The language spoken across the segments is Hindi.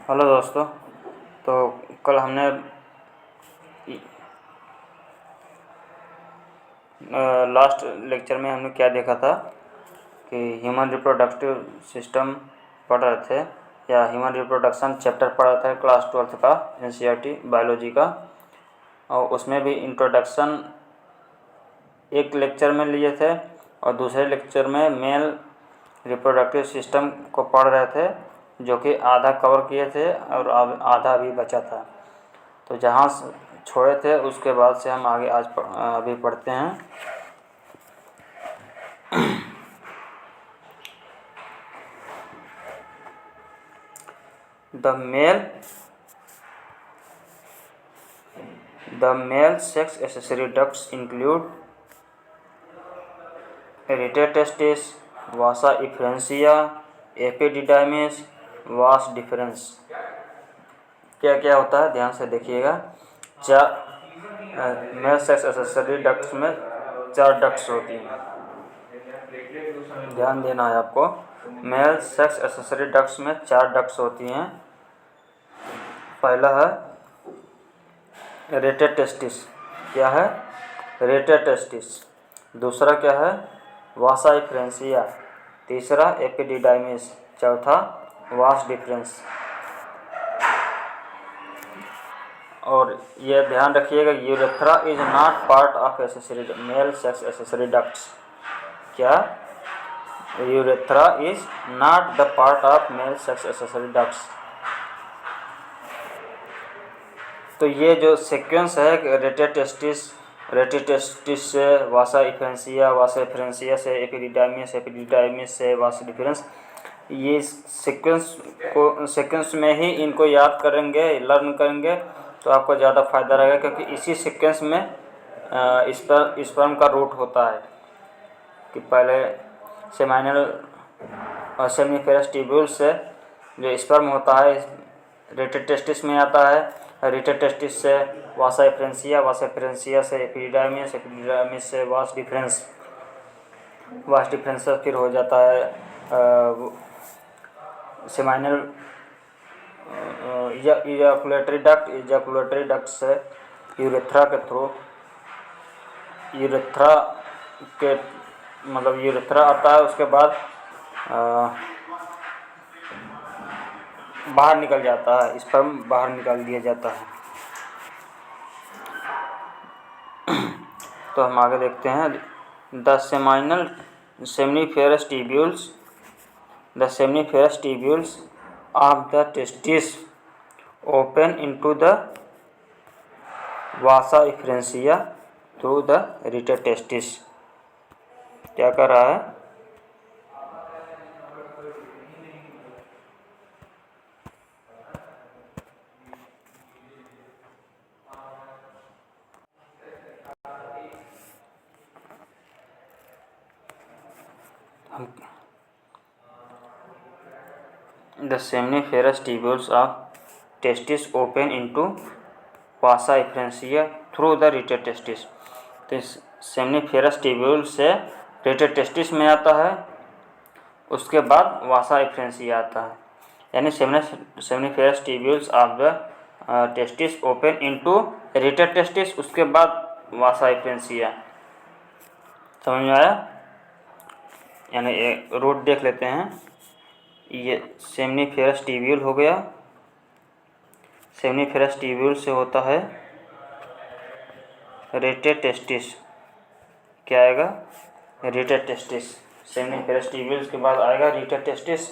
हेलो दोस्तों। तो कल हमने लास्ट लेक्चर में हमने क्या देखा था कि ह्यूमन रिप्रोडक्टिव सिस्टम पढ़ रहे थे या ह्यूमन रिप्रोडक्शन चैप्टर पढ़ रहे थे क्लास 12th का एनसीईआरटी बायोलॉजी का। और उसमें भी इंट्रोडक्शन एक लेक्चर में लिए थे और दूसरे लेक्चर में मेल रिप्रोडक्टिव सिस्टम को पढ़ रहे थे, जो कि आधा कवर किए थे और आधा भी बचा था। तो जहाँ छोड़े थे उसके बाद से हम आगे अभी पढ़ते हैं। The male sex accessory ducts include erythritestis, vasa efferentia, epididymis, vas deferens। क्या क्या होता है ध्यान से देखिएगा। मेल सेक्स एक्सेसरी डक्ट्स में 4 डक्ट्स होती हैं, ध्यान देना है आपको। मेल सेक्स एक्सेसरी डक्ट्स में 4 डक्ट्स होती हैं। पहला है रेटेड टेस्टिस। क्या है? Rete testis. दूसरा क्या है? Vasa efferentia. तीसरा एपिडिडाइमिस। चौथा वास डिफरेंस। और ये ध्यान रखिएगा, urethra is not part of accessory male sex accessory ducts. क्या? Urethra is not the part of male sex accessory ducts. तो ये जो सीक्वेंस है रेटेड टेस्टिस से वासा इफ्रेंसिया से एपिडिडाइमिस से वास डिफरेंस, ये सीक्वेंस में ही इनको याद करेंगे, लर्न करेंगे तो आपको ज़्यादा फायदा रहेगा, क्योंकि इसी सीक्वेंस में स्पर्म का रूट होता है कि पहले सेमाइनल और सेमिनिफेरस ट्यूब्यूल से जो स्पर्म होता है रेटेड टेस्टिस में आता है। रेटेड टेस्टिस से वासा इफ्रेंसिया से एपिडिडाइमिस से वास डिफरेंस फिर हो जाता है सेमाइनल इजाकुलेटरी डक्ट से यूरेथ्रा के थ्रू, यूरेथ्रा आता है। उसके बाद बाहर निकल जाता है, स्पर्म बाहर निकाल दिया जाता है। तो हम आगे देखते हैं। The seminiferous tubules of the testis open into the Vasa efferentia through the rated testis. क्या कर रहा है? The seminiferous tubules of testis open into vasa efferentia through the retate testis। तो सेमिनिफेरस ट्यूब्यूल से रेटेड टेस्टिस में आता है, उसके बाद वासा एफ्रेंसिया आता है। यानी seminiferous tubules of the testis open into rated testis, उसके बाद वासा एफ्रेंसिया। समझ में आया? यानी रूट देख लेते हैं। ये सेमिनिफेरस ट्यूब्यूल हो गया, सेमिनिफेरस ट्यूब्यूल से होता है रेटेड टेस्टिस। क्या आएगा? Rated testis. सेमिनिफेरस ट्यूब्यूल्स के बाद आएगा रेटेड टेस्टिस,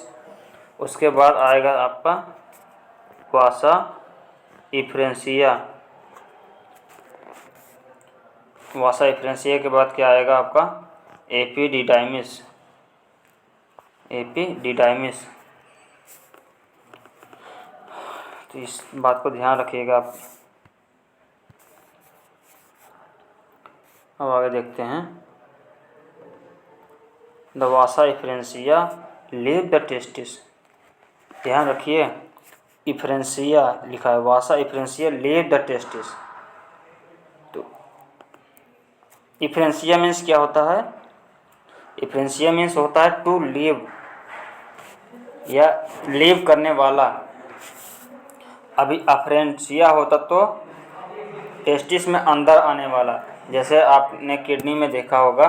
उसके बाद आएगा आपका वासा इफ्रेंसिया। वासा इफ्रेंसिया के बाद क्या आएगा आपका? एपिडिडाइमिस। तो इस बात को ध्यान रखिएगा आप। अब आगे देखते हैं। The Vasa efferentia leave the testis. ध्यान रखिए, इफ्रेंसिया लिखा है, vasa efferentia leave the testis. तो इफ्रेंसिया मीन्स क्या होता है? इफ्रेंसिया मीन्स होता है टू लीव या लीव करने वाला। अभी अफ्रेंसिया होता तो टेस्टिस में अंदर आने वाला, जैसे आपने किडनी में देखा होगा,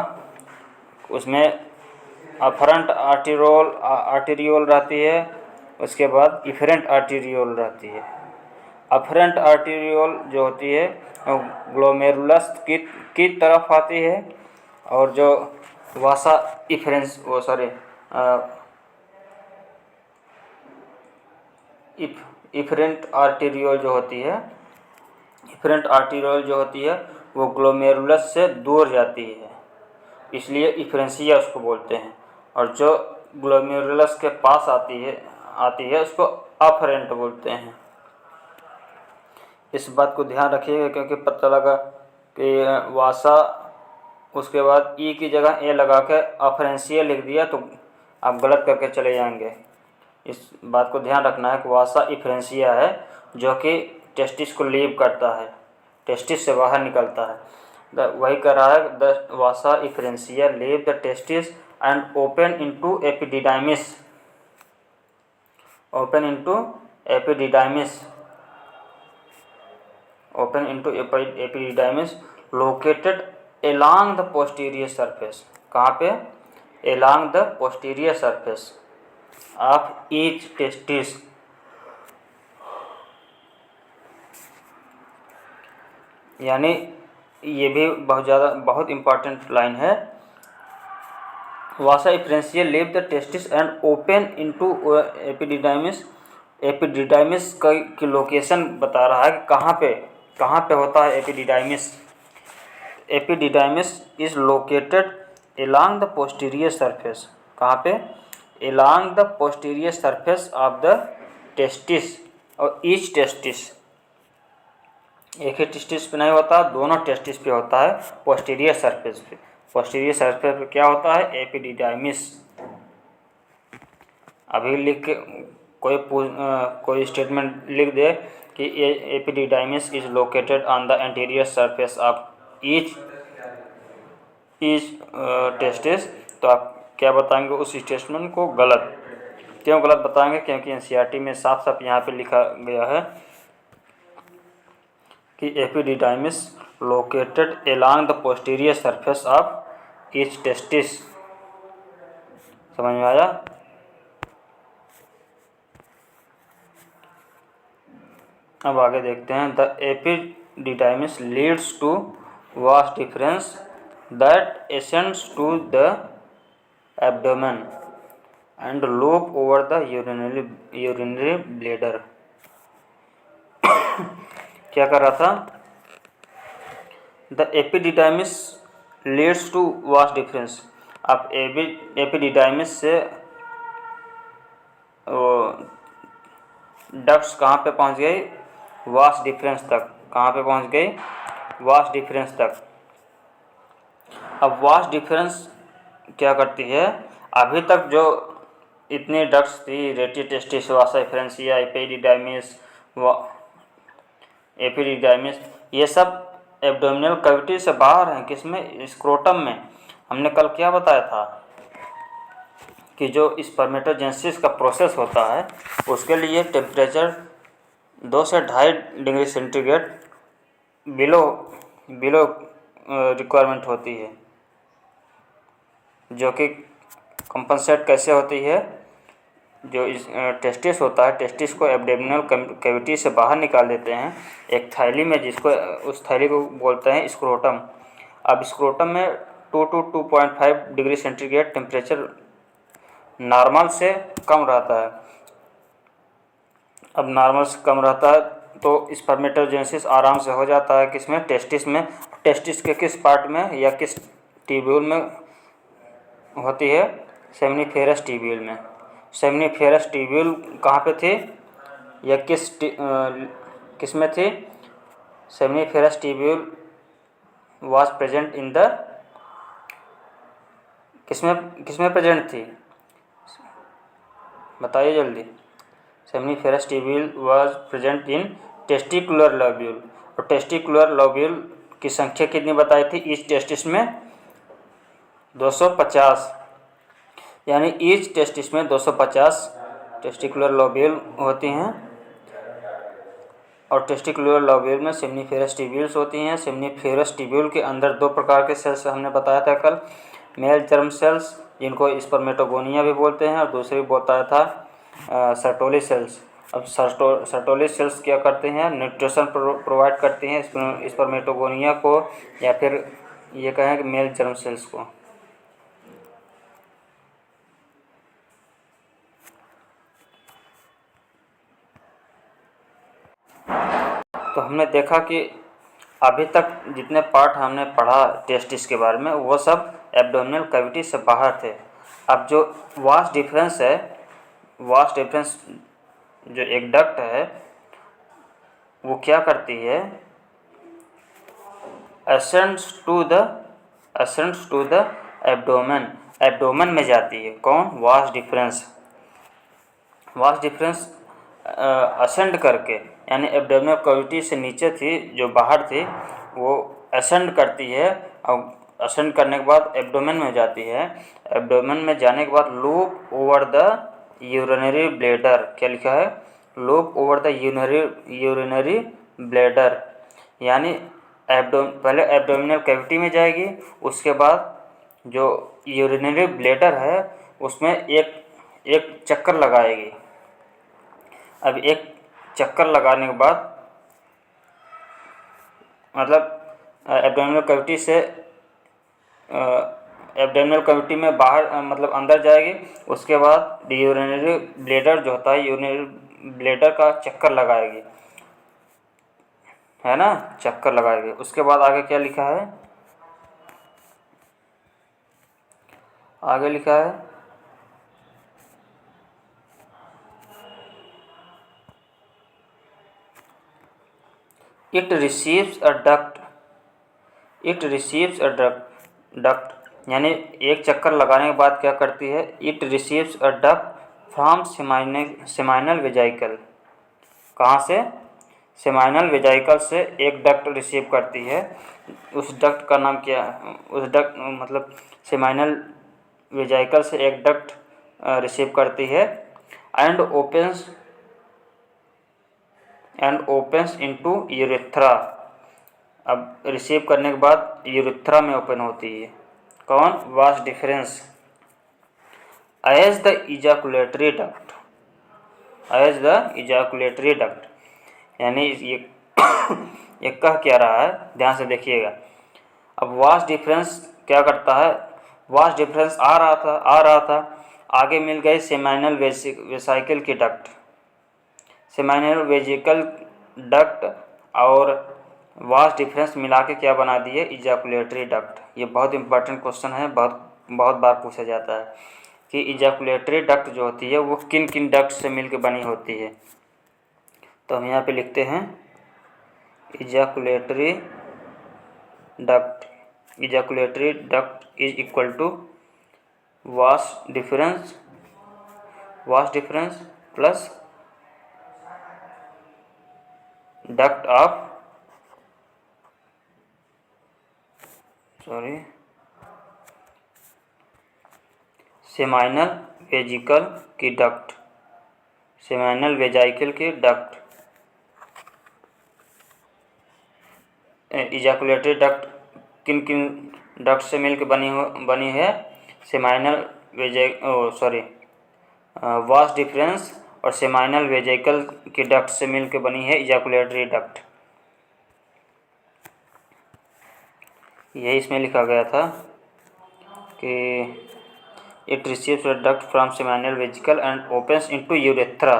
उसमें अफरंट आर्टीरियोल रहती है, उसके बाद इफरेंट आर्टीरियोल रहती है। अफरेंट आर्टीरियोल जो होती है ग्लोमेरुलस की तरफ आती है, और जो वासा इफरेंस वो सॉरी इफरेंट आर्टीरियोल जो होती है, इफरेंट आर्टीरियोल जो होती है वो ग्लोमेरुलस से दूर जाती है, इसलिए इफरेंसिया उसको बोलते हैं। और जो ग्लोमेरुलस के पास आती है उसको अफरेंट बोलते हैं। इस बात को ध्यान रखिएगा, क्योंकि पता लगा कि वासा उसके बाद ई की जगह ए लगा के अफरेंसिया लिख दिया तो आप गलत करके चले जाएंगे। इस बात को ध्यान रखना है कि वासा इफरेंसिया है, जो कि टेस्टिस को लीव करता है, टेस्टिस से बाहर निकलता है। वही कर रहा है, the Vasa efferentia leave the testis and open into epididymis, open into epididymis, open into epididymis located along the posterior surface। कहाँ पे? along the posterior surface of each testis। यानी ये भी बहुत इम्पॉर्टेंट लाइन है। Vasa efferentia leave the testis and open into epididymis. Epididymis की लोकेशन बता रहा है कि कहाँ पे होता है epididymis. Epididymis is located along the posterior surface. कहाँ पे? Along the posterior surface of the testis और ईच टेस्टिस। एक ही टेस्टिस पे नहीं होता, दोनों टेस्टिस पे होता है, पोस्टीरियर सरफेस पे। पोस्टीरियर सरफेस पे क्या होता है? एपिडिडाइमिस। अभी लिख के कोई स्टेटमेंट लिख दे कि epididymis is located on the anterior surface of each testis, तो आप क्या बताएंगे उस स्टेटमेंट को? गलत। क्यों गलत बताएंगे? क्योंकि एनसीईआरटी में साफ साफ यहाँ पे लिखा गया है कि epididymis located along the posterior surface of each testis. समझ में आया? अब आगे देखते हैं। The epididymis leads to vas deferens that ascends to the abdomen and loop over the urinary bladder. क्या कर रहा था? The epididymis leads to vas deferens. आप एपिडिडाइमिस से डक्ट्स कहाँ पे पहुँच गई? वास्ट डिफरेंस तक। कहाँ पे पहुँच गई? वास्ट डिफरेंस तक। अब वास्ट डिफरेंस क्या करती है? अभी तक जो इतनी डक्ट्स थी, रेटी टेस्टिस, वासा इफ्रेंसिया, एपिडिडाइमिस, ये सब एब्डोमिनल कैविटी से बाहर हैं। किसमें? स्क्रोटम में। हमने कल क्या बताया था कि जो स्पर्मेटोजेनेसिस का प्रोसेस होता है उसके लिए टेम्परेचर 2 से 2.5 डिग्री सेंटीग्रेड बिलो रिक्वायरमेंट होती है, जो कि कंपनसेट कैसे होती है? जो टेस्टिस होता है, टेस्टिस को एब्डोमिनल कैविटी से बाहर निकाल देते हैं एक थैली में, जिसको उस थैली को बोलते हैं स्क्रोटम। अब स्क्रोटम में 2 to 2.5 degree centigrade temperature normal से कम रहता है। अब नॉर्मल से कम रहता है तो स्पर्मेटोजेनेसिस आराम से हो जाता है। किसमें? टेस्टिस में। टेस्टिस के किस पार्ट में या किस ट्यूब्यूल में होती है? सेमिनिफेरस ट्यूब्यूल में। सेमिनिफेरस ट्यूब्यूल कहाँ पे थी या किस में थी? Seminiferous tubule was present in the किसमें प्रेजेंट थी? बताइए जल्दी। Seminiferous tubule was present in testicular lobule. और टेस्टिकुलर लोब्यूल की संख्या कितनी बताई थी ईच टेस्टिस में? 250। यानी ईच टेस्टिस में 250 टेस्टिकुलर लोब्यूल होती हैं। और टेस्टिकुलर लोब्यूल में सेमनीफेरस ट्यूब्यूल्स होती हैं। सेमनीफेरस ट्यूब्यूल के अंदर दो प्रकार के सेल्स हमने बताया था कल, मेल जर्म सेल्स जिनको स्पर्मेटोगोनिया भी बोलते हैं, और दूसरी बताया था सर्टोली सेल्स। अब सर्टोली सेल्स क्या करते हैं, न्यूट्रिशन प्रोवाइड करती हैं स्पर्मेटोगोनिया को, या फिर ये कहें कि मेल जर्म सेल्स को। तो हमने देखा कि अभी तक जितने पार्ट हमने पढ़ा टेस्टिस के बारे में वो सब एब्डोमिनल कैविटी से बाहर थे। अब जो वास्ट डिफरेंस है, वास्ट डिफरेंस जो एक डक्ट है वो क्या करती है, ascends to the abdomen, abdomen में जाती है। कौन? वास्ट डिफरेंस असेंड करके, यानी एब्डोमिनल कैविटी से नीचे थी जो बाहर थी वो असेंड करती है, और असेंड करने के बाद एब्डोमेन में जाती है। एब्डोमेन में जाने के बाद loop over the urinary bladder, क्या लिखा है, loop over the urinary bladder, यानी पहले एब्डोमिनल कैविटी में जाएगी, उसके बाद जो यूरिनरी ब्लैडर है उसमें एक चक्कर लगाएगी। अब एक चक्कर लगाने के बाद मतलब एब्डोमिनल कैविटी से एब्डोमिनल कैविटी में बाहर मतलब अंदर जाएगी, उसके बाद यूरिनरी ब्लैडर जो होता है यूरिनरी ब्लैडर का चक्कर लगाएगी, है ना, चक्कर लगाएगी। उसके बाद आगे क्या लिखा है, आगे लिखा है इट रिसीव्स अ डक्ट, यानी एक चक्कर लगाने के बाद क्या करती है, it receives a duct from seminal वेजाइकल। कहाँ से? सेमाइनल वेजाइकल से एक डक्ट रिसीव करती है। उस डक्ट का नाम क्या, उस डक्ट मतलब सेमाइनल वेजाइकल से एक डक्ट रिसीव करती है, एंड ओपन्स इनटू यूरेथ्रा। अब रिसीव करने के बाद यूरेथ्रा में ओपन होती है। कौन? Vas deferens as the ejaculatory duct, यानी ये कह क्या रहा है, ध्यान से देखिएगा। अब वास डिफरेंस क्या करता है, वास डिफरेंस आ रहा था, आगे मिल गई सेमाइनल वेसिकल की डक्ट, सेमाइनल वेजिकल डक्ट और वास डिफरेंस मिला के क्या बना दिए, इजाकुलेटरी डक्ट। ये बहुत इंपॉर्टेंट क्वेश्चन है, बहुत बार पूछा जाता है कि इजाकुलेटरी डक्ट जो होती है वो किन किन डक्ट से मिलकर बनी होती है। तो हम यहाँ पे लिखते हैं ejaculatory duct is equal to vas deferens plus duct of seminal vesicle की डक्ट, सेमाइनल वेजाइकल की डक्ट। इजाकुलेटरी डक्ट किन किन डक्ट से मिलकर बनी है, सेमाइनल वास डिफरेंस और सेमाइनल वेजिकल की डक्ट से मिलकर बनी है इजाकुलेटरी डक्ट। यही इसमें लिखा गया था कि it receives duct from seminal vesicle and opens into urethra.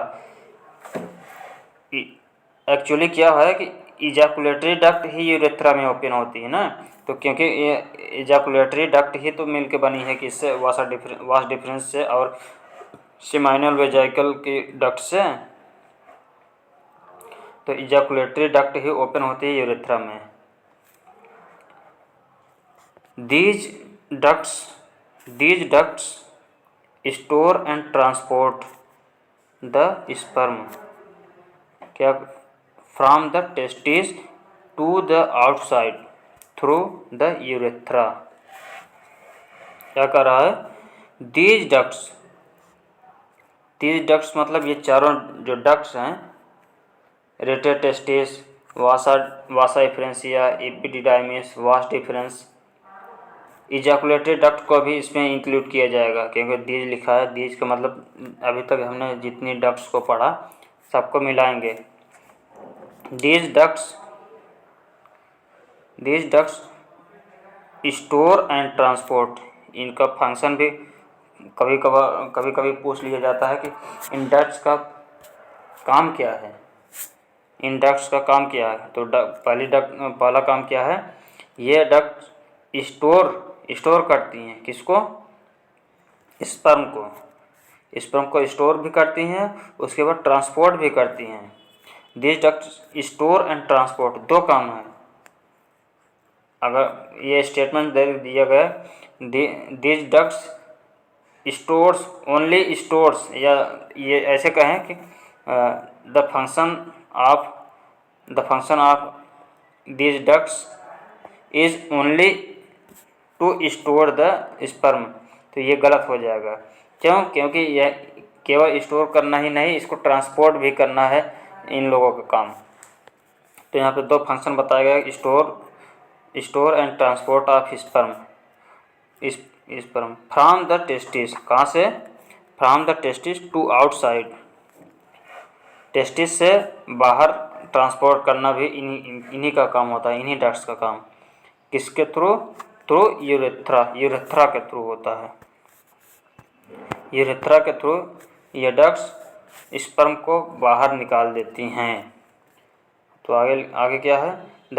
Actually क्या है कि इजाकुलेटरी डक्ट ही यूरेथ्रा में ओपन होती है ना, तो क्योंकि ये इजाकुलेटरी डक्ट ही तो मिलके बनी है किससे, वास डिफरेंस से और सेमाइनल वेजाइकल की डक्ट से, तो इजाकुलेटरी डक्ट ही ओपन होती है यूरेथ्रा में। These ducts store and transport the sperm क्या from the testes to the outside through the urethra। क्या कर रहा है, these ducts मतलब ये चारों जो डक्ट्स हैं rete testis, vasa efferentia, epididymis, vas deferens. Ejaculatory duct को भी इसमें इंक्लूड किया जाएगा, क्योंकि दीज लिखा है। दीज का मतलब अभी तक हमने जितनी डक्ट्स को पढ़ा सबको मिलाएंगे। These ducts store and transport, इनका फंक्शन भी कभी कभी पूछ लिया जाता है कि इन डक्ट्स का काम क्या है। इन डक्ट्स का काम क्या है? तो पहला काम क्या है? ये डक्ट स्टोर करती हैं किसको? स्पर्म को स्टोर भी करती हैं, उसके बाद ट्रांसपोर्ट भी करती हैं। This duct store and transport, दो काम है। अगर ये स्टेटमेंट दे दिया गया दिस डक्ट्स स्टोर्स, या ये ऐसे कहें कि the function of this ducts is only to store the sperm. तो ये गलत हो जाएगा। क्यों? क्योंकि यह केवल स्टोर करना ही नहीं, इसको ट्रांसपोर्ट भी करना है इन लोगों का काम। तो यहाँ पे दो फंक्शन बताया गया, store and transport of sperm from the testis. कहाँ से? From the testis to outside. Testis से बाहर ट्रांसपोर्ट करना भी इन्हीं का काम होता है, इन्हीं डक्ट्स का काम। किसके थ्रू? थ्रू यूरेथ्रा के थ्रू होता है। यूरेथ्रा के थ्रू ये डक्ट्स स्पर्म को बाहर निकाल देती हैं। तो आगे क्या है? The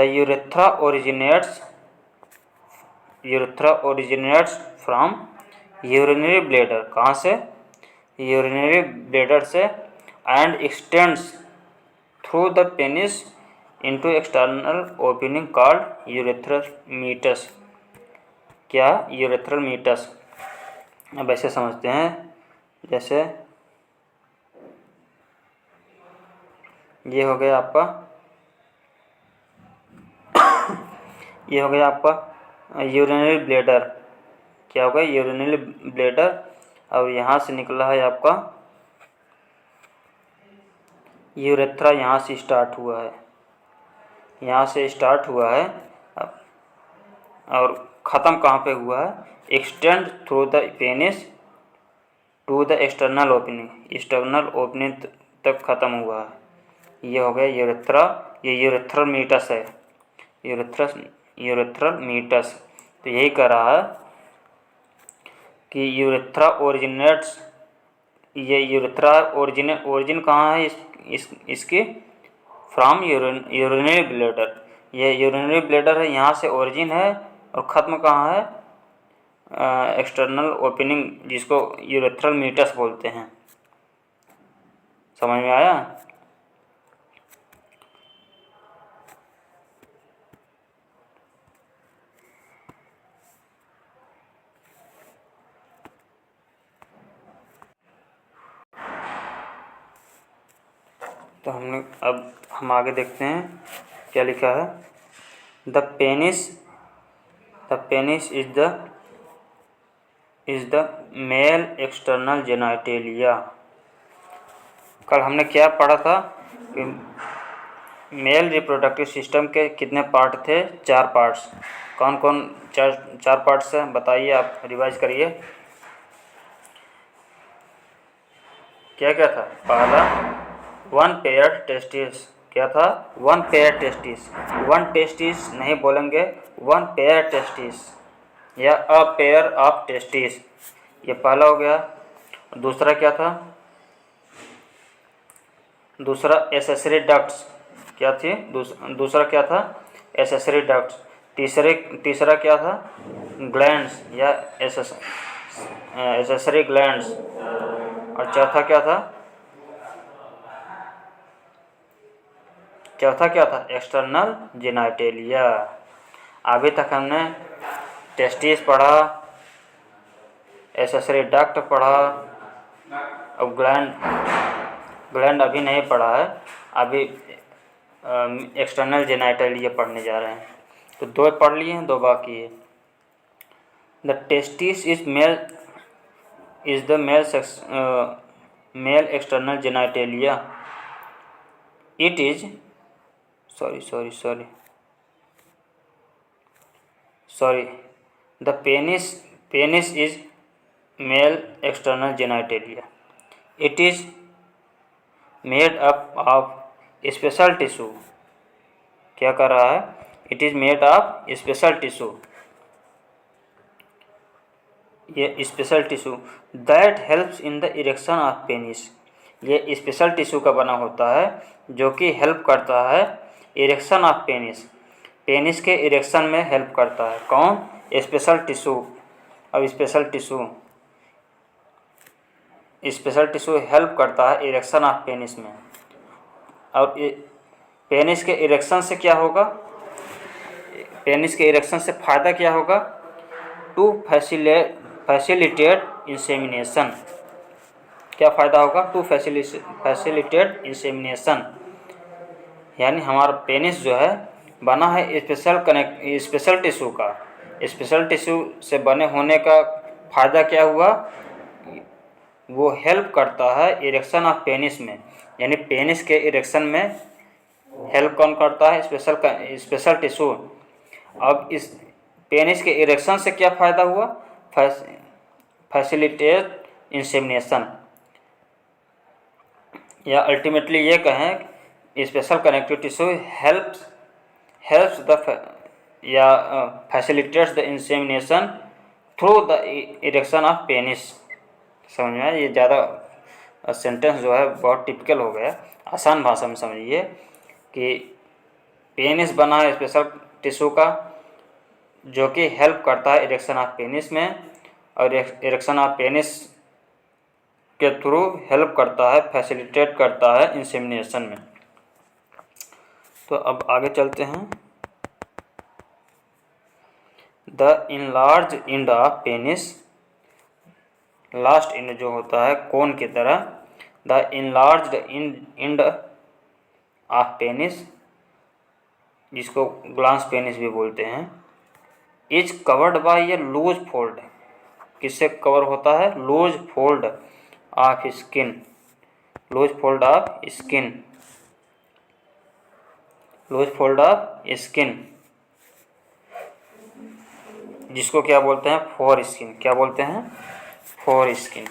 urethra originates from urinary bladder. कहाँ से? यूरिनरी ब्लैडर से, and extends through the penis into external opening called urethral meatus. क्या? Urethral meatus. अब ऐसे समझते हैं, जैसे ये हो गया आपका यूरिनरी ब्लैडर। क्या होगा? Urinary bladder. और यहाँ से निकला है आपका यूरेथ्रा, यहाँ से स्टार्ट हुआ है, और ख़त्म कहाँ पे हुआ है? Extend through the penis to the external opening तक ख़त्म हुआ है। ये हो गया यूरेथ्रा। ये यूरेथ्रल मीटस है, यूरेथ्रल मीटस। तो यही कह रहा है कि यूरेथ्रा ओरिजिनेट्स, ये यूरेथ्रा ओरिजिन कहाँ है इसकी? From urinary bladder. ये यूरिनरी ब्लैडर है, यहाँ से ओरिजिन है, और ख़त्म कहाँ है? एक्सटर्नल ओपनिंग, जिसको यूरेथ्रल मीटस बोलते हैं। समझ में आया? तो अब हम आगे देखते हैं क्या लिखा है। The penis is the male external genitalia. कल हमने क्या पढ़ा था कि मेल रिप्रोडक्टिव सिस्टम के कितने पार्ट थे? 4 पार्ट्स। कौन कौन 4 पार्ट्स हैं? बताइए, आप रिवाइज करिए। क्या क्या था? पहला, 1 पेयर टेस्टिस। क्या था? 1 पेयर टेस्टिस। 1 टेस्टिस नहीं बोलेंगे, 1 पेयर टेस्टिस या अ पेयर ऑफ टेस्टिस। ये पहला हो गया। दूसरा क्या था? दूसरा एसेसरी डक्ट्स। क्या थी? दूसरा क्या था? Accessory ducts. तीसरा क्या था? ग्लैंड्स या एसेसरी ग्लैंड्स। और चौथा क्या था? External genitalia. अभी तक हमने टेस्टिस पढ़ा, एसेसरी डक्ट पढ़ा, अब ग्लैंड अभी नहीं पढ़ा है। अभी एक्सटर्नल जेनाइटेलिया पढ़ने जा रहे हैं। तो 2 पढ़ लिए हैं, 2 बाकी है। The testis is the male external genitalia. It is sorry the penis is male external genitalia. It is made up of special tissue. क्या कर रहा है? It is made of special tissue, ये special tissue that helps in the erection of penis. ये स्पेशल टिश्यू का बना होता है जो कि हेल्प करता है इरेक्शन ऑफ पेनिस, पेनिस के इरेक्शन में हेल्प करता है। कौन? Special tissue. अब स्पेशल टिश्यू हेल्प करता है इरेक्शन ऑफ पेनिस में। और पेनिस के इरेक्शन से क्या होगा? पेनिस के इरेक्शन से फ़ायदा क्या होगा? To facilitate insemination. क्या फ़ायदा होगा? टू फैसिलिटेट इंसेमिनेशन, यानी हमारा पेनिस जो है बना है स्पेशल टिश्यू का। स्पेशल टिश्यू से बने होने का फ़ायदा क्या हुआ? वो हेल्प करता है इरेक्शन ऑफ पेनिस में, यानी पेनिस के इरेक्शन में हेल्प कौन करता है? Special tissue. अब इस पेनिस के इरेक्शन से क्या फ़ायदा हुआ? फैसिलिटेट इंसेमिनेशन, या अल्टीमेटली ये कहें special connective tissue helps the या facilitates the insemination through the erection of penis. समझ में आया? ये ज़्यादा सेंटेंस जो है बहुत टिपिकल हो गया, आसान भाषा में समझिए कि पेनिस बना है स्पेशल टिश्यू का जो कि हेल्प करता है इरेक्शन ऑफ पेनिस में, और इरेक्शन ऑफ पेनिस के थ्रू हेल्प करता है, फैसिलिटेट करता है इंसेमिनेशन में। तो अब आगे चलते हैं। The enlarge end of penis, last end जो होता है कोन की तरह, the enlarged end of penis, जिसको ग्लांस पेनिस भी बोलते हैं, is covered by a loose fold. किससे कवर होता है? Loose fold of skin. Loose fold of skin, loose fold of skin, जिसको क्या बोलते हैं? Foreskin. क्या बोलते हैं? Foreskin.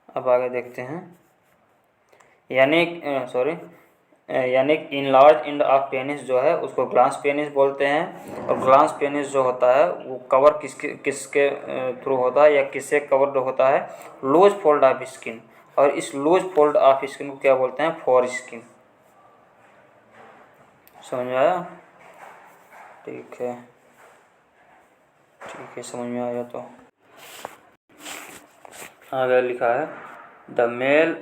अब आगे देखते हैं। यानी इनलार्ज एंड ऑफ पेनिस जो है उसको ग्लांस पेनिस बोलते हैं, और ग्लांस पेनिस जो होता है वो कवर किसके थ्रू होता है या किससे कवर होता है? Loose fold of skin. और इस लूज फोल्ड ऑफ स्किन को क्या बोलते हैं? Four skin. समझ में आया? ठीक है, समझ में आया। तो आगे लिखा है the male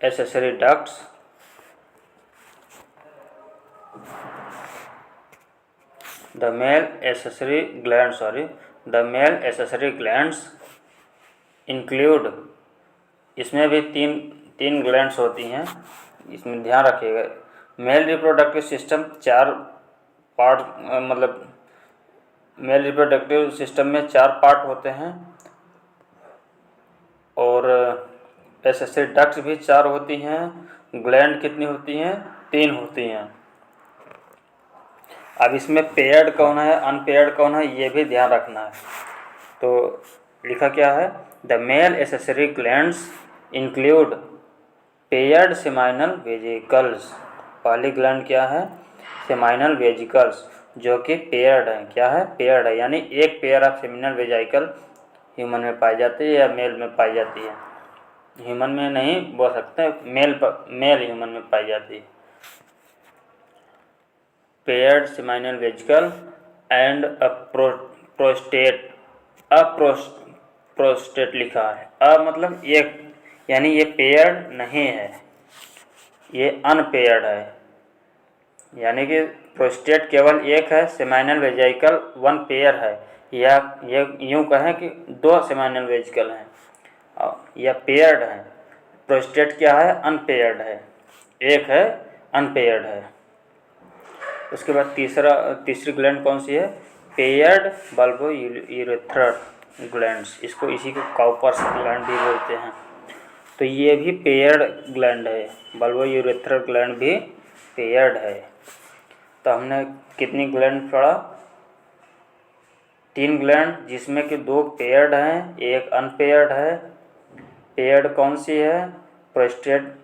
accessory ducts the male accessory glands include, इसमें भी तीन ग्लैंड्स होती हैं, इसमें ध्यान रखिएगा। मेल रिप्रोडक्टिव सिस्टम चार पार्ट, मतलब मेल रिप्रोडक्टिव सिस्टम में चार पार्ट होते हैं, और एसेसरी डक्ट्स भी चार होती हैं। ग्लैंड कितनी होती हैं? तीन होती हैं। अब इसमें पेयर्ड कौन है, अनपेयर्ड कौन है, ये भी ध्यान रखना है। तो लिखा क्या है? The male accessory glands include paired seminal vesicles. पहली ग्लैंड क्या है? सेमाइनल वेजिकल्स, जो कि पेयर्ड है। क्या है? पेयर्ड है, यानी एक pair of seminal vesicle human में पाई जाती है या मेल में पाई जाती है। ह्यूमन में नहीं बोल सकते, मेल ह्यूमन में पाई जाती है। Paired seminal vesicle and prostate लिखा है। मतलब एक, यानी ये पेयर्ड नहीं है, ये अनपेयर्ड है, यानी कि प्रोस्टेट केवल एक है, सेमाइनल वेजिकल वन पेयर है, या ये यूँ कहें कि दो सेमाइनल वेजिकल हैं या पेयर्ड है। प्रोस्टेट क्या है? अनपेयर्ड है, एक है, अनपेयर्ड है। उसके बाद तीसरी ग्लैंड कौन सी है? पेयर्ड बल्बो यूरेथ्रल ग्लैंड्स, इसको इसी को काउपर्स ग्लैंड भी बोलते हैं। तो ये भी पेयर्ड ग्लैंड है, बल्बोयूरेथ्रल ग्लैंड भी पेयर्ड है। तो हमने कितनी ग्लैंड पढ़ा? 3 ग्लैंड, जिसमें कि 2 पेयर्ड हैं, एक अनपेयर्ड है। पेयर्ड कौन सी है? प्रोस्टेट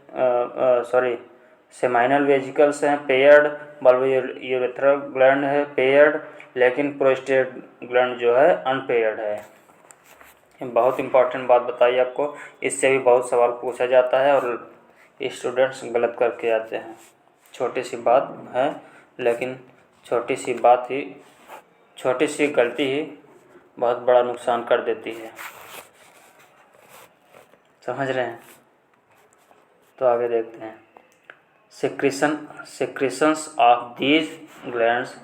सेमाइनल वेजिकल्स हैं पेयर्ड, बल्बोयूरेथ्रल ग्लैंड है पेयर्ड, लेकिन प्रोस्टेट ग्लैंड जो है अनपेयर्ड है। बहुत इंपॉर्टेंट बात बताइए आपको, इससे भी बहुत सवाल पूछा जाता है और स्टूडेंट्स गलत करके आते हैं। छोटी सी बात है, लेकिन छोटी सी गलती ही बहुत बड़ा नुकसान कर देती है। समझ रहे हैं? तो आगे देखते हैं। secretions of these glands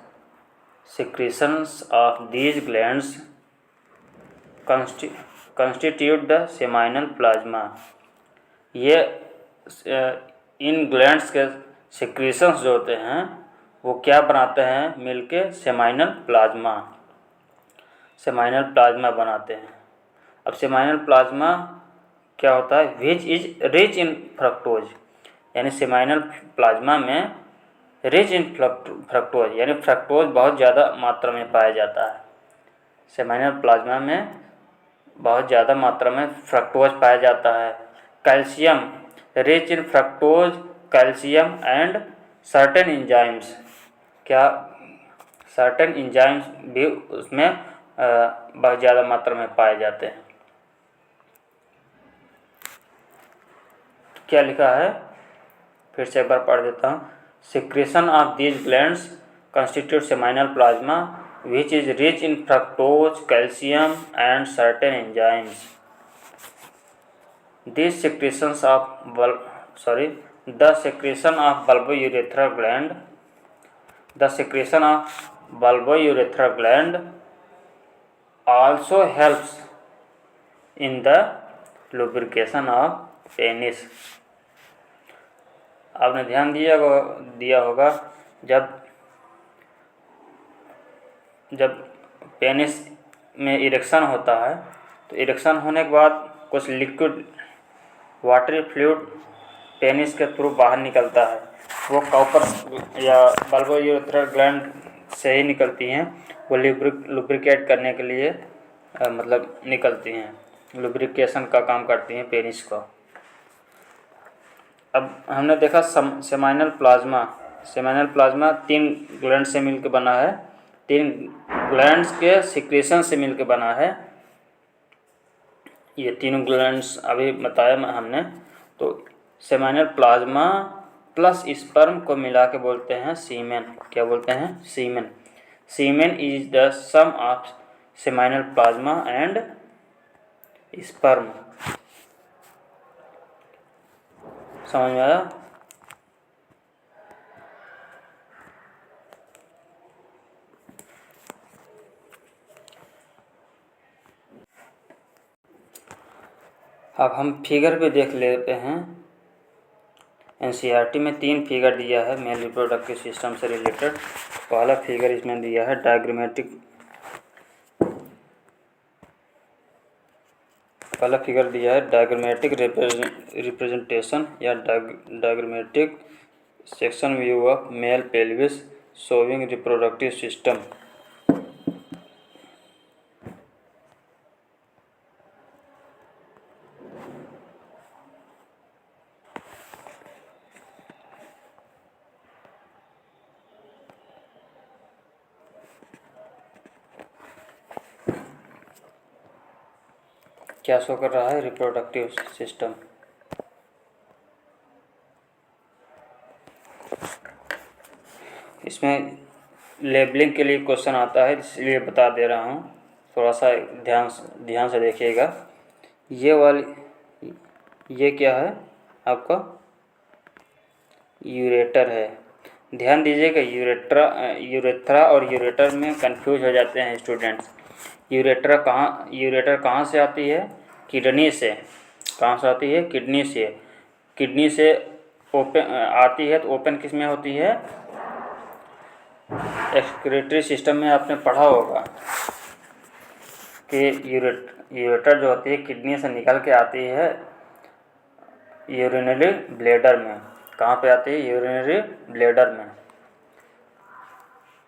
constitute the seminal plasma। ये इन ग्लैंड्स के सिक्रीशंस जो होते हैं वो क्या बनाते हैं? मिलके सेमाइनल प्लाज्मा बनाते हैं। अब सेमाइनल प्लाज्मा क्या होता है? Which is rich in fructose, यानी सेमाइनल प्लाज्मा में रिच इन फ्रक्टोज, यानी फ्रक्टोज बहुत ज़्यादा मात्रा में पाया जाता है। सेमाइनल प्लाज्मा में बहुत ज़्यादा मात्रा में फ्रक्टोज पाया जाता है। Calcium, rich in fructose, calcium and certain enzymes, क्या सर्टेन एंजाइम्स भी उसमें बहुत ज़्यादा मात्रा में पाए जाते हैं। क्या लिखा है? फिर से एक बार पढ़ देता हूँ। Secretion of these glands constitute seminal plasma which is rich in fructose, calcium and certain enzymes. The secretion of bulbourethral gland also helps in the lubrication of penis। आपने ध्यान दिया होगा जब पेनिस में इरेक्शन होता है तो इरेक्शन होने के बाद कुछ लिक्विड वाटरी फ्लूइड पेनिस के थ्रू बाहर निकलता है। वो कॉपर या बल्बोयूरेथ्रल ग्लैंड से ही निकलती हैं। वो लुब्रिकेट करने के लिए मतलब निकलती हैं, लुब्रिकेशन का काम करती हैं पेनिस को। अब हमने देखा सेमाइनल प्लाज्मा 3 ग्लैंड से मिलकर बना है, 3 ग्लैंड्स के सिक्रेशन से मिलकर बना है। ये तीनों ग्लैंड्स अभी बताया हमने। तो सेमाइनल प्लाज्मा प्लस स्पर्म को मिला के बोलते हैं सीमेन। क्या बोलते हैं? Semen. Semen is the sum of seminal plasma and sperm. समझ में आया? अब हम फिगर भी देख लेते हैं। एनसीईआरटी में 3 फिगर दिया है मेल रिप्रोडक्टिव सिस्टम से रिलेटेड। पहला फिगर इसमें दिया है डायग्रामेटिक रिप्रेजेंटेशन या diagrammatic section view of male pelvis showing reproductive system. क्या शो कर रहा है? Reproductive system. इसमें लेबलिंग के लिए क्वेश्चन आता है, इसलिए बता दे रहा हूँ। थोड़ा सा ध्यान से देखिएगा। ये क्या है आपका? यूरेटर है। ध्यान दीजिएगा, यूरेथ्रा और यूरेटर में कंफ्यूज हो जाते हैं स्टूडेंट्स। यूरेटर कहाँ से आती है? किडनी से। कहाँ से आती है? किडनी से। किडनी से ओपन आती है तो ओपन किस में होती है? एक्सक्रीटरी सिस्टम में आपने पढ़ा होगा कि यूरेटर जो होती है किडनी से निकल के आती है यूरिनरी ब्लैडर में। कहाँ पे आती है? यूरिनरी ब्लैडर में।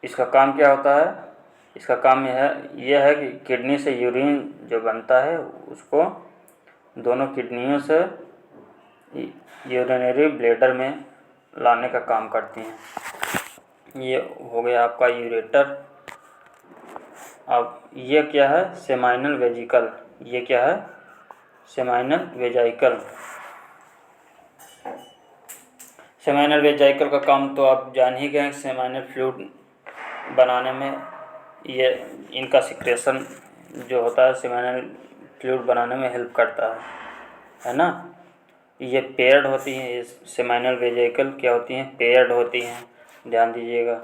इसका काम क्या होता है? इसका काम यह है कि किडनी से यूरिन जो बनता है उसको दोनों किडनियों से यूरिनरी ब्लैडर में लाने का काम करती हैं। ये हो गया आपका यूरेटर। अब ये क्या है? Seminal vesicle. ये क्या है? सेमाइनल वेजाइकल। सेमाइनल वेजाइकल का काम तो आप जान ही गए। सेमाइनल फ्लूइड बनाने में ये इनका सिक्रेशन जो होता है सेमाइनल फ्लूइड बनाने में हेल्प करता है ना। ये पेयर्ड होती हैं। ये सेमाइनल वेजाइकल क्या होती हैं? पेयर्ड होती हैं, ध्यान दीजिएगा।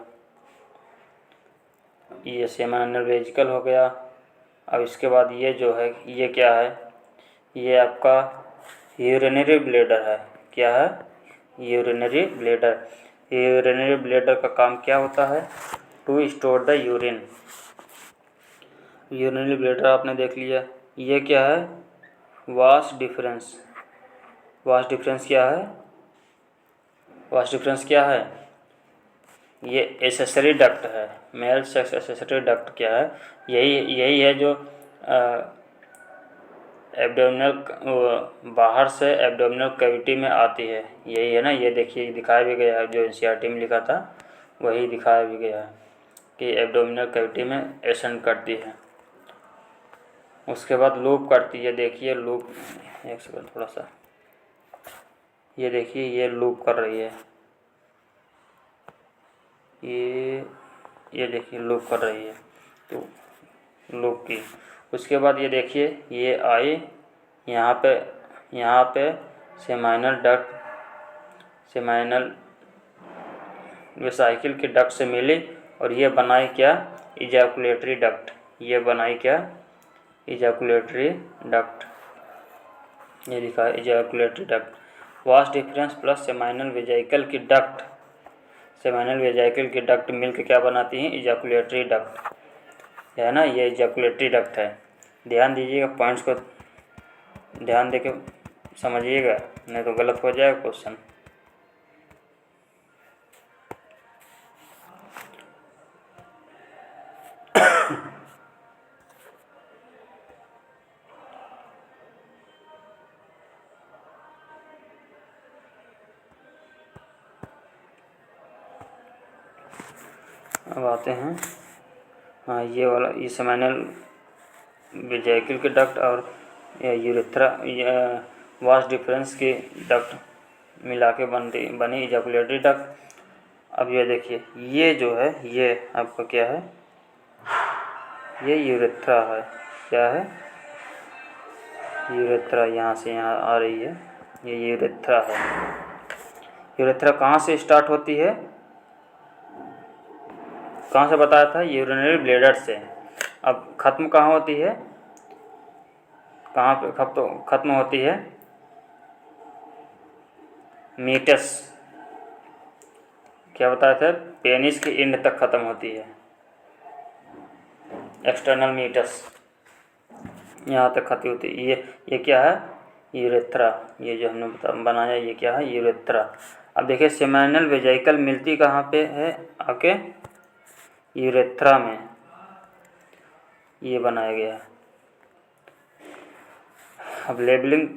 ये सेमाइनल वेजिकल हो गया। अब इसके बाद ये जो है ये क्या है? ये आपका यूरिनरी ब्लैडर है। क्या है? Urinary bladder. यूरिनरी ब्लैडर का काम क्या होता है? To store the urine. Urinary bladder आपने देख लिया। ये क्या है? Vas deferens. वास डिफरेंस क्या है? वास डिफरेंस क्या है? ये एसेसरी डक्ट है। मेल सेक्स एसेसरी डक्ट क्या है? यही है जो एब्डोमिनल बाहर से एब्डोमिनल कैविटी में आती है। यही है ना। ये देखिए दिखाया भी गया है, जो एनसीईआरटी में लिखा था वही दिखाया भी गया है कि एब्डोमिनल कैविटी में एसेंड करती है। उसके बाद लूप करती है। देखिए लूप, एक सेकंड थोड़ा सा, ये देखिए ये लूप कर रही है। ये देखिए लूप कर रही है तो लूप की। उसके बाद ये देखिए ये आई यहाँ पे सेमाइनल डक्ट, सेमाइनल वेसाइकिल के डक्ट से मिली और ये बनाई क्या? Ejaculatory duct. ये बनाई क्या? Ejaculatory duct. ये लिखा है इजैकुलेटरी डक्ट। वास डिफरेंस प्लस सेमाइनल वेजाइकल की डक्ट। सेमाइनल वेजाइकल की डक्ट मिलकर क्या बनाती हैं? इजैकुलेटरी डक्ट है ना। ये इजैकुलेटरी डक्ट है। ध्यान दीजिएगा, पॉइंट्स को ध्यान देके समझिएगा, नहीं तो गलत हो जाएगा क्वेश्चन। अब आते हैं, हाँ ये वाला, ये सेमाइनल वेजाइकल के डक्ट और यूरेथ्रा वास डिफरेंस की डक्ट मिला के बनी इजैकुलेटरी डक्ट। अब ये देखिए ये जो है ये आपका क्या है? ये यूरेथ्रा है। क्या है? यूरेथ्रा। यहाँ से यहाँ आ रही है, ये यूरेथ्रा है। यूरेथ्रा कहाँ से स्टार्ट होती है? कहाँ से बताया था? यूरिनरी ब्लैडर से। अब ख़त्म कहाँ होती है? कहाँ पे ख़त्म होती है? मीटस। क्या बताया था? पेनिस के एंड तक ख़त्म होती है, एक्सटर्नल मीटस यहाँ तक खत्म होती है। ये क्या है? यूरेथ्रा। ये जो हमने बनाया ये क्या है? यूरेथ्रा। अब देखिए सेमाइनल वेजाइकल मिलती कहाँ पे है? आके यूरेथ्रा में ये बनाया गया है। अब लेबलिंग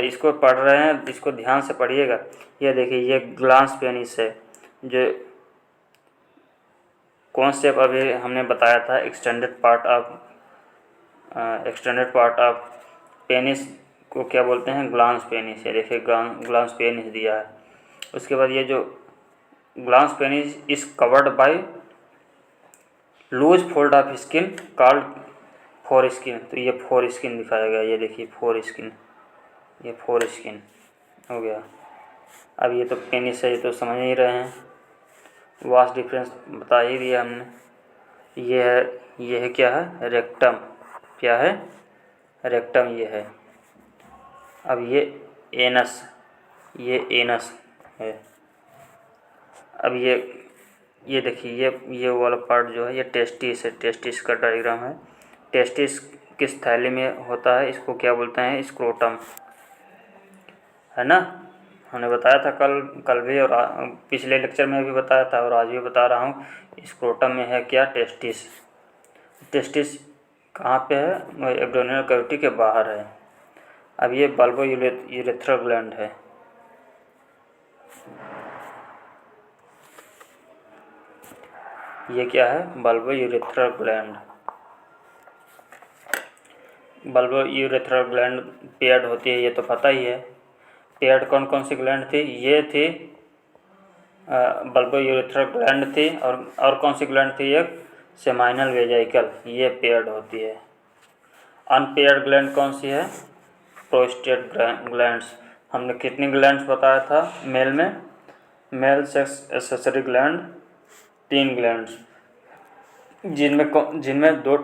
इसको पढ़ रहे हैं, इसको ध्यान से पढ़िएगा। ये देखिए ये ग्लांस पेनिस है, जो कॉन्सेप्ट अभी हमने बताया था एक्सटेंडेड पार्ट ऑफ पेनिस को क्या बोलते हैं? ग्लांस पेनिस है। देखिए ग्लांस पेनिस दिया है। उसके बाद ये जो glans penis is covered by loose fold of skin called foreskin. तो ये फोर स्किन दिखाया गया। ये देखिए फोर स्किन, ये फोर स्किन हो गया। अब ये तो पेनिस है, ये तो समझ ही रहे हैं। वास डिफरेंस बता ही दिया हमने। ये है क्या है? रेक्टम। क्या है? रेक्टम ये है। अब ये एनस, ये एनस है। अब ये देखिए ये वाला पार्ट जो है ये टेस्टिस है। टेस्टिस का डायग्राम है। टेस्टिस किस थैली में होता है? इसको क्या बोलते हैं? स्क्रोटम है ना। हमने बताया था कल भी और पिछले लेक्चर में भी बताया था और आज भी बता रहा हूँ। स्क्रोटम में है क्या? टेस्टिस। टेस्टिस कहाँ पे है? एब्डोमिनल कैविटी के बाहर है। अब ये बल्बो यूरेथ्रल ग्लैंड है। ये क्या है? Bulbo urethral gland. Bulbo urethral gland paired होती है, ये तो पता ही है। पेयर्ड कौन कौन सी ग्लैंड थी? ये थी बल्बो यूरेथ्रल ग्लैंड थी, और कौन सी ग्लैंड थी? एक सेमाइनल वेजाइकल, ये पेयर्ड होती है। अनपेयर्ड ग्लैंड कौन सी है? Prostate glands. हमने कितनी ग्लैंड्स बताया था मेल में? Mail sex accessory gland 3 glands, जिनमें दो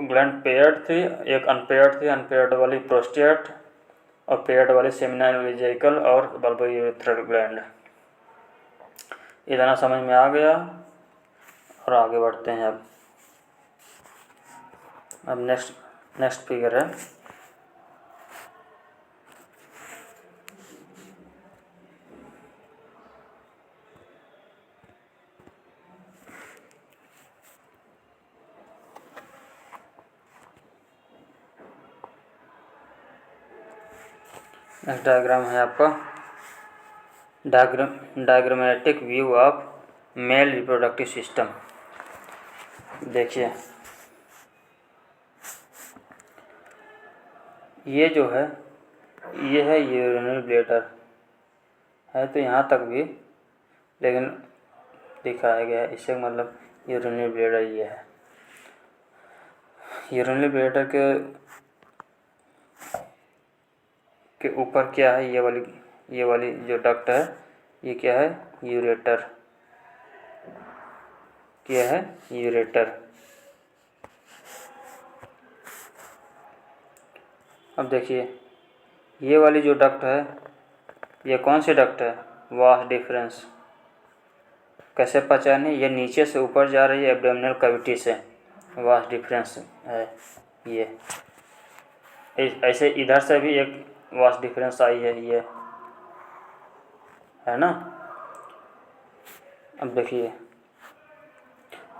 ग्लैंड पेयर्ड थी, एक अनपेयर्ड थी। अनपेयर्ड वाली प्रोस्टेट और पेयर्ड वाली सेमिनल वेजिकल और बल्बो यूरेथ्रल ग्लैंड। इतना समझ में आ गया और आगे बढ़ते हैं। अब नेक्स्ट फिगर है। नेक्स्ट डायग्राम है आपका diagrammatic view of male reproductive system. देखिए, ये जो है ये है यूरिनरी ब्लैडर है, तो यहाँ तक भी, लेकिन दिखाया गया है इससे मतलब यूरिनरी ब्लैडर ये है। यूरिनरी ब्लैडर के ऊपर क्या है? ये वाली जो डक्ट है, ये क्या है? यूरेटर। क्या है? यूरेटर। अब देखिए, ये वाली जो डक्ट है, ये कौन सी डक्ट है? Vas deferens. कैसे पहचाने? ये नीचे से ऊपर जा रही है एब्डोमिनल कैविटी से, वास डिफरेंस है ये। ऐसे इधर से भी एक वास डिफरेंस आई है, ये है ना। अब देखिए,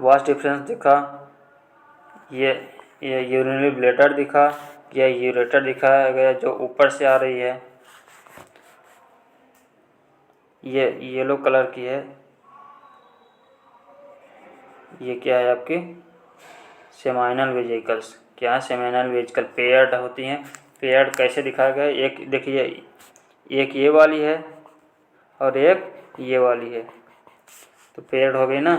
वास डिफरेंस दिखा, ये यूरिनरी ब्लैडर दिखा, यह यूरेटर दिखाया गया जो ऊपर से आ रही है, ये येलो कलर की है। ये क्या है आपकी? Seminal vesicles. क्या है? सेमाइनल वेजिकल पेयर्ड होती हैं। पेयर्ड कैसे दिखाया गया? एक देखिए, एक ये वाली है और एक ये वाली है, तो पेयर्ड हो गई ना।